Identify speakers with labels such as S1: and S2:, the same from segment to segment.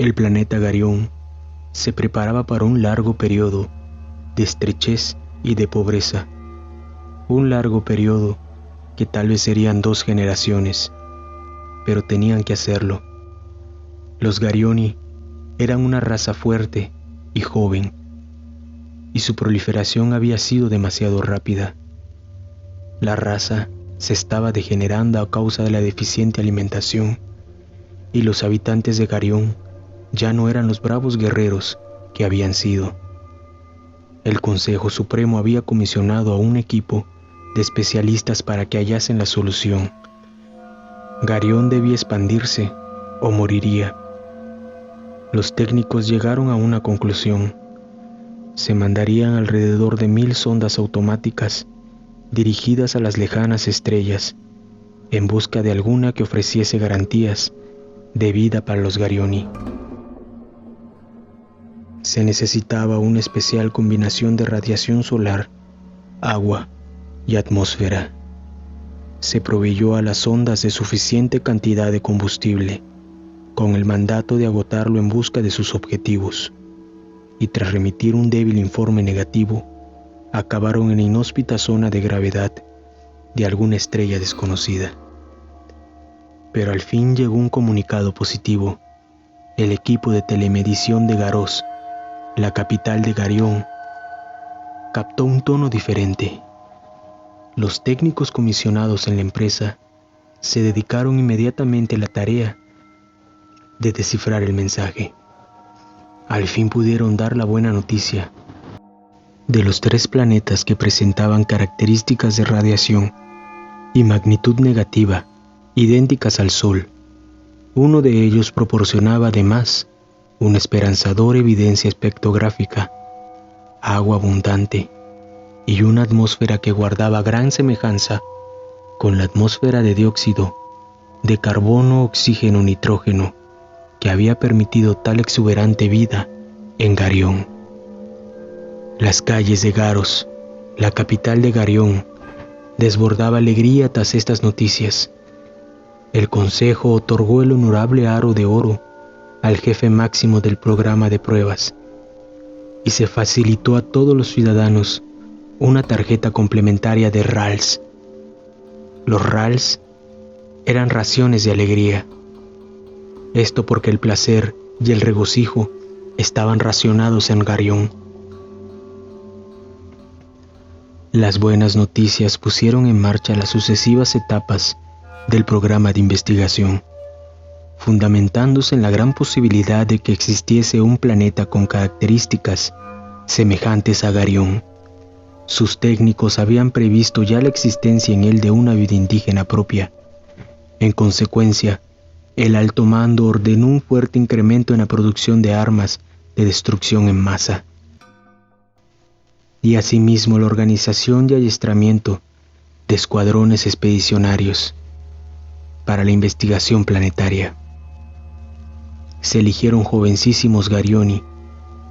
S1: El planeta Garión se preparaba para un largo periodo de estrechez y de pobreza. Un largo periodo que tal vez serían 2 generaciones, pero tenían que hacerlo. Los Garioni eran una raza fuerte y joven, y su proliferación había sido demasiado rápida. La raza se estaba degenerando a causa de la deficiente alimentación, y los habitantes de Garión ya no eran los bravos guerreros que habían sido. El Consejo Supremo había comisionado a un equipo de especialistas para que hallasen la solución. Garión debía expandirse o moriría. Los técnicos llegaron a una conclusión. Se mandarían alrededor de 1000 sondas automáticas dirigidas a las lejanas estrellas en busca de alguna que ofreciese garantías de vida para los Garioni. Se necesitaba una especial combinación de radiación solar, agua y atmósfera. Se proveyó a las sondas de suficiente cantidad de combustible, con el mandato de agotarlo en busca de sus objetivos, y tras remitir un débil informe negativo, acabaron en la inhóspita zona de gravedad de alguna estrella desconocida. Pero al fin llegó un comunicado positivo. El equipo de telemedición de Garós, la capital de Garión, captó un tono diferente. Los técnicos comisionados en la empresa se dedicaron inmediatamente a la tarea de descifrar el mensaje. Al fin pudieron dar la buena noticia. De los 3 planetas que presentaban características de radiación y magnitud negativa idénticas al Sol, uno de ellos proporcionaba además una esperanzadora evidencia espectrográfica, agua abundante y una atmósfera que guardaba gran semejanza con la atmósfera de dióxido de carbono, oxígeno, nitrógeno que había permitido tal exuberante vida en Garión. Las calles de Garós, la capital de Garión, desbordaba alegría tras estas noticias. El Consejo otorgó el honorable aro de oro al jefe máximo del programa de pruebas y se facilitó a todos los ciudadanos una tarjeta complementaria de RALs. Los RALs eran raciones de alegría. Esto porque el placer y el regocijo estaban racionados en Garión. Las buenas noticias pusieron en marcha las sucesivas etapas del programa de investigación, fundamentándose en la gran posibilidad de que existiese un planeta con características semejantes a Garión. Sus técnicos habían previsto ya la existencia en él de una vida indígena propia. En consecuencia, el alto mando ordenó un fuerte incremento en la producción de armas de destrucción en masa, y asimismo la organización y adiestramiento de escuadrones expedicionarios para la investigación planetaria. Se eligieron jovencísimos Garioni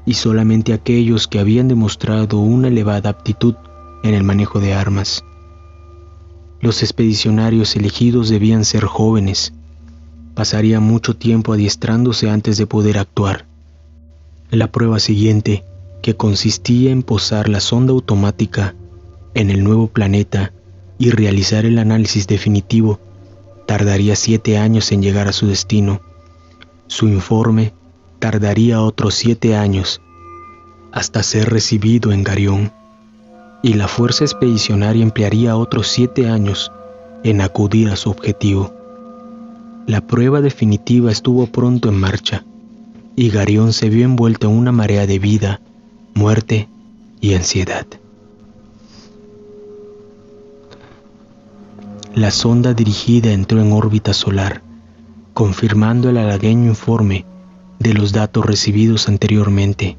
S1: y solamente aquellos que habían demostrado una elevada aptitud en el manejo de armas. Los expedicionarios elegidos debían ser jóvenes, pasarían mucho tiempo adiestrándose antes de poder actuar. La prueba siguiente, que consistía en posar la sonda automática en el nuevo planeta y realizar el análisis definitivo, tardaría 7 años en llegar a su destino. Su informe tardaría otros 7 años hasta ser recibido en Garión, y la fuerza expedicionaria emplearía otros 7 años en acudir a su objetivo. La prueba definitiva estuvo pronto en marcha, y Garión se vio envuelto en una marea de vida, muerte y ansiedad. La sonda dirigida entró en órbita solar, confirmando el halagueño informe de los datos recibidos anteriormente.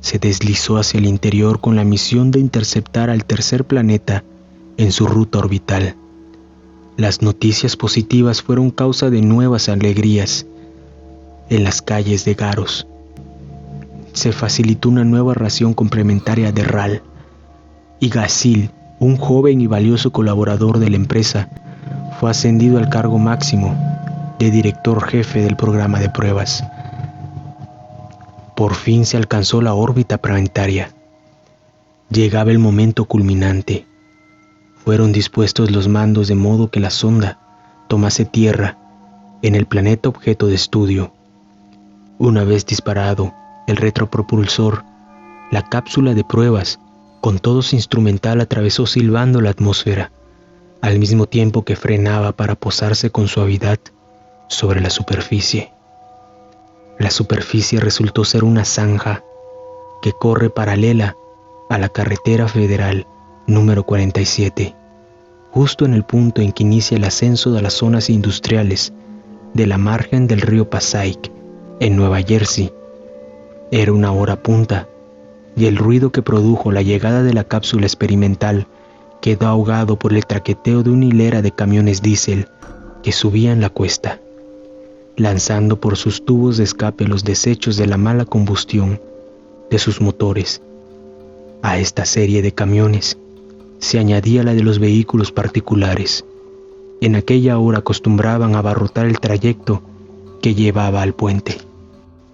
S1: Se deslizó hacia el interior con la misión de interceptar al tercer planeta en su ruta orbital. Las noticias positivas fueron causa de nuevas alegrías en las calles de Garós. Se facilitó una nueva ración complementaria de RAL, y Gasil, un joven y valioso colaborador de la empresa, fue ascendido al cargo máximo de director jefe del programa de pruebas. Por fin se alcanzó la órbita planetaria. Llegaba el momento culminante. Fueron dispuestos los mandos de modo que la sonda tomase tierra en el planeta objeto de estudio. Una vez disparado el retropropulsor, la cápsula de pruebas, con todo su instrumental, atravesó silbando la atmósfera, al mismo tiempo que frenaba para posarse con suavidad sobre la superficie. La superficie resultó ser una zanja que corre paralela a la carretera federal número 47, justo en el punto en que inicia el ascenso de las zonas industriales de la margen del río Passaic, en Nueva Jersey. Era una hora punta, y el ruido que produjo la llegada de la cápsula experimental quedó ahogado por el traqueteo de una hilera de camiones diésel que subían la cuesta, lanzando por sus tubos de escape los desechos de la mala combustión de sus motores. A esta serie de camiones se añadía la de los vehículos particulares. En aquella hora acostumbraban a abarrotar el trayecto que llevaba al puente.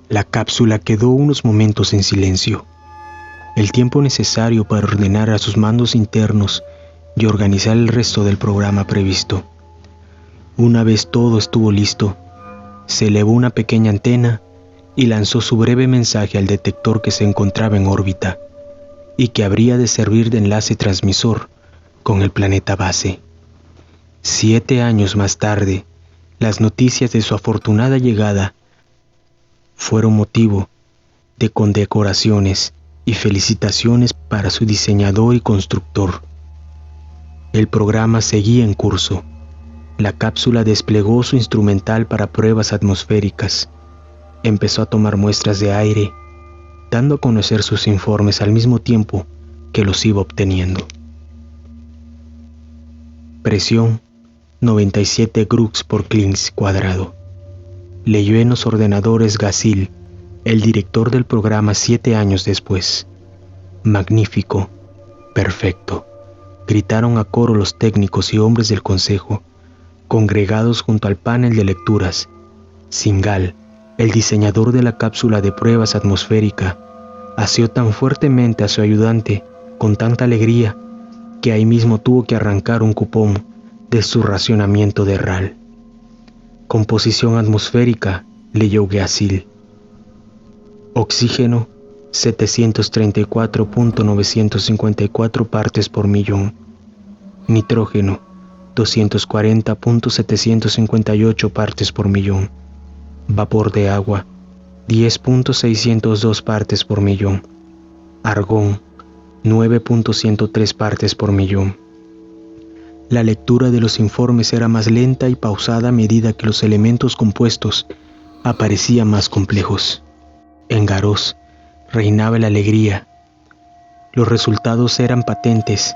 S1: La cápsula quedó unos momentos en silencio, el tiempo necesario para ordenar a sus mandos internos y organizar el resto del programa previsto. Una vez todo estuvo listo, se elevó una pequeña antena y lanzó su breve mensaje al detector que se encontraba en órbita y que habría de servir de enlace transmisor con el planeta base. 7 años más tarde, las noticias de su afortunada llegada fueron motivo de condecoraciones y felicitaciones para su diseñador y constructor. El programa seguía en curso. La cápsula desplegó su instrumental para pruebas atmosféricas. Empezó a tomar muestras de aire, dando a conocer sus informes al mismo tiempo que los iba obteniendo. Presión 97 grux por Klins cuadrado. Leyó en los ordenadores Gasil, el director del programa 7 años después. Magnífico, perfecto, gritaron a coro los técnicos y hombres del consejo, congregados junto al panel de lecturas. Singal, el diseñador de la cápsula de pruebas atmosférica, asió tan fuertemente a su ayudante con tanta alegría que ahí mismo tuvo que arrancar un cupón de su racionamiento de RAL. Composición atmosférica, leyó Gasil. Oxígeno, 734.954 partes por millón. Nitrógeno, 240.758 partes por millón. Vapor de agua, 10.602 partes por millón. Argón, 9.103 partes por millón. La lectura de los informes era más lenta y pausada a medida que los elementos compuestos aparecían más complejos. En Garros reinaba la alegría. Los resultados eran patentes,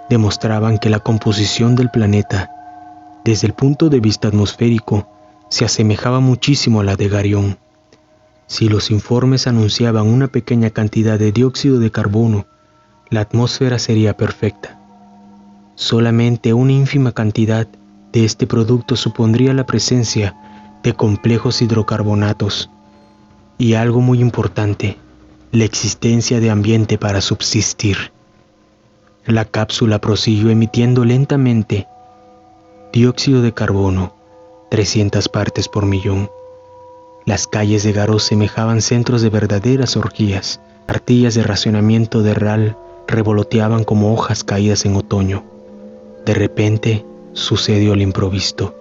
S1: demostraban que la composición del planeta, desde el punto de vista atmosférico, se asemejaba muchísimo a la de Garión. Si los informes anunciaban una pequeña cantidad de dióxido de carbono, la atmósfera sería perfecta. Solamente una ínfima cantidad de este producto supondría la presencia de complejos hidrocarbonatos y, algo muy importante, la existencia de ambiente para subsistir. La cápsula prosiguió emitiendo lentamente dióxido de carbono, 300 partes por millón. Las calles de Garros semejaban centros de verdaderas orgías. Artillas de racionamiento de RAL revoloteaban como hojas caídas en otoño. De repente sucedió el imprevisto.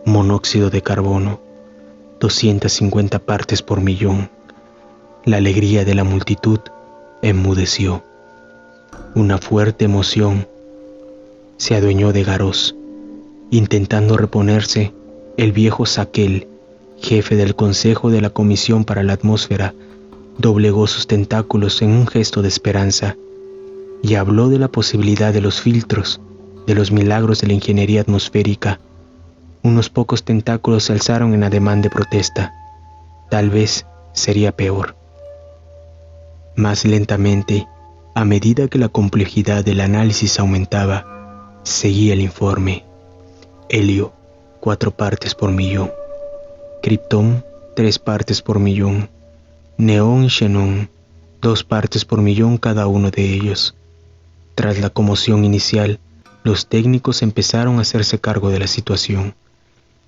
S1: Monóxido de carbono, 250 partes por millón. La alegría de la multitud enmudeció. Una fuerte emoción se adueñó de Garros. Intentando reponerse, el viejo Sakel, jefe del Consejo de la Comisión para la Atmósfera, doblegó sus tentáculos en un gesto de esperanza y habló de la posibilidad de los filtros, de los milagros de la ingeniería atmosférica. Unos pocos tentáculos se alzaron en ademán de protesta. Tal vez sería peor. Más lentamente, a medida que la complejidad del análisis aumentaba, seguía el informe. Helio, 4 partes por millón. Krypton, 3 partes por millón. neón y xenón, 2 partes por millón cada uno de ellos. Tras la conmoción inicial, los técnicos empezaron a hacerse cargo de la situación.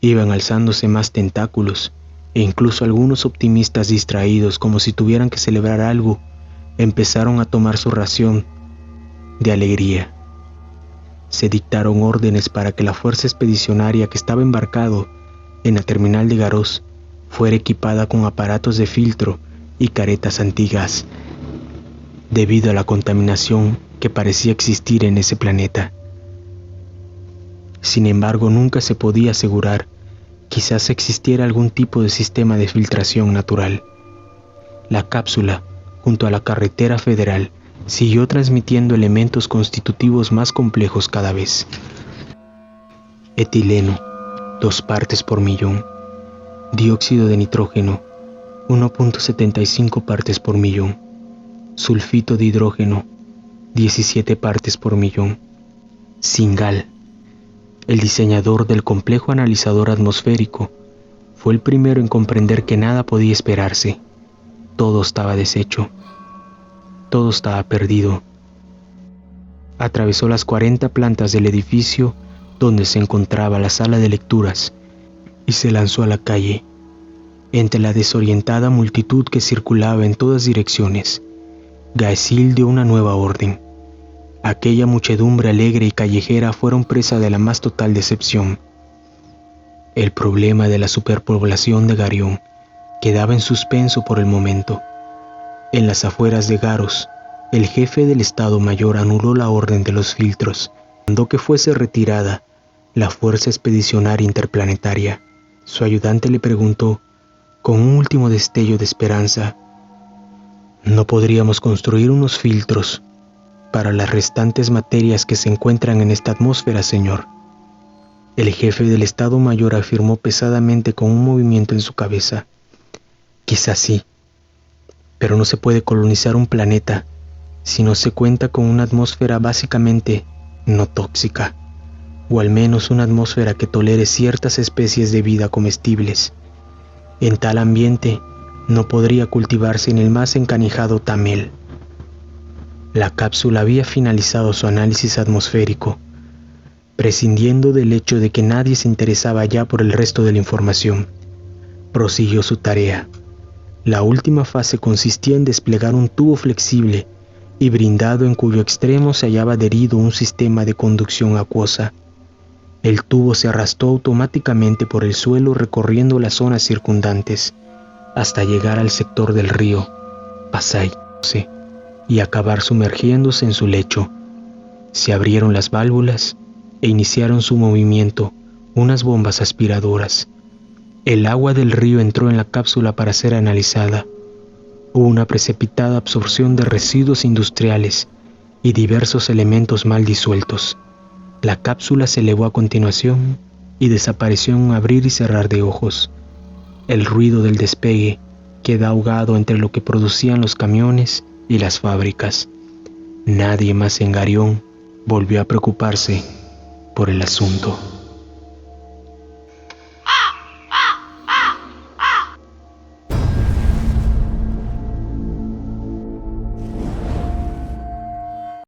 S1: Iban alzándose más tentáculos, e incluso algunos optimistas distraídos, como si tuvieran que celebrar algo, empezaron a tomar su ración de alegría. Se dictaron órdenes para que la fuerza expedicionaria que estaba embarcado en la terminal de Garros fuera equipada con aparatos de filtro y caretas antigas, debido a la contaminación que parecía existir en ese planeta. Sin embargo, nunca se podía asegurar. Quizás existiera algún tipo de sistema de filtración natural. La cápsula, junto a la carretera federal, siguió transmitiendo elementos constitutivos más complejos cada vez. Etileno, 2 partes por millón. Dióxido de nitrógeno, 1.75 partes por millón. Sulfito de hidrógeno, 17 partes por millón. Singal, el diseñador del complejo analizador atmosférico, fue el primero en comprender que nada podía esperarse. Todo estaba deshecho. Todo estaba perdido. Atravesó las 40 plantas del edificio donde se encontraba la sala de lecturas y se lanzó a la calle. Entre la desorientada multitud que circulaba en todas direcciones, Gaesil dio una nueva orden. Aquella muchedumbre alegre y callejera fueron presa de la más total decepción. El problema de la superpoblación de Garión quedaba en suspenso por el momento. En las afueras de Garros, el jefe del Estado Mayor anuló la orden de los filtros, mandó que fuese retirada la Fuerza Expedicionaria Interplanetaria. Su ayudante le preguntó, con un último destello de esperanza, ¿no podríamos construir unos filtros para las restantes materias que se encuentran en esta atmósfera, señor? El jefe del Estado Mayor afirmó pesadamente con un movimiento en su cabeza, quizás sí, pero no se puede colonizar un planeta si no se cuenta con una atmósfera básicamente no tóxica, o al menos una atmósfera que tolere ciertas especies de vida comestibles. En tal ambiente no podría cultivarse ni el más encanijado tamel. La cápsula había finalizado su análisis atmosférico, prescindiendo del hecho de que nadie se interesaba ya por el resto de la información. Prosiguió su tarea. La última fase consistía en desplegar un tubo flexible y brindado en cuyo extremo se hallaba adherido un sistema de conducción acuosa. El tubo se arrastró automáticamente por el suelo recorriendo las zonas circundantes hasta llegar al sector del río Pasay y acabar sumergiéndose en su lecho. Se abrieron las válvulas e iniciaron su movimiento unas bombas aspiradoras. El agua del río entró en la cápsula para ser analizada. Hubo una precipitada absorción de residuos industriales y diversos elementos mal disueltos. La cápsula se elevó a continuación y desapareció en un abrir y cerrar de ojos. El ruido del despegue quedó ahogado entre lo que producían los camiones y las fábricas. Nadie más en Garión volvió a preocuparse por el asunto.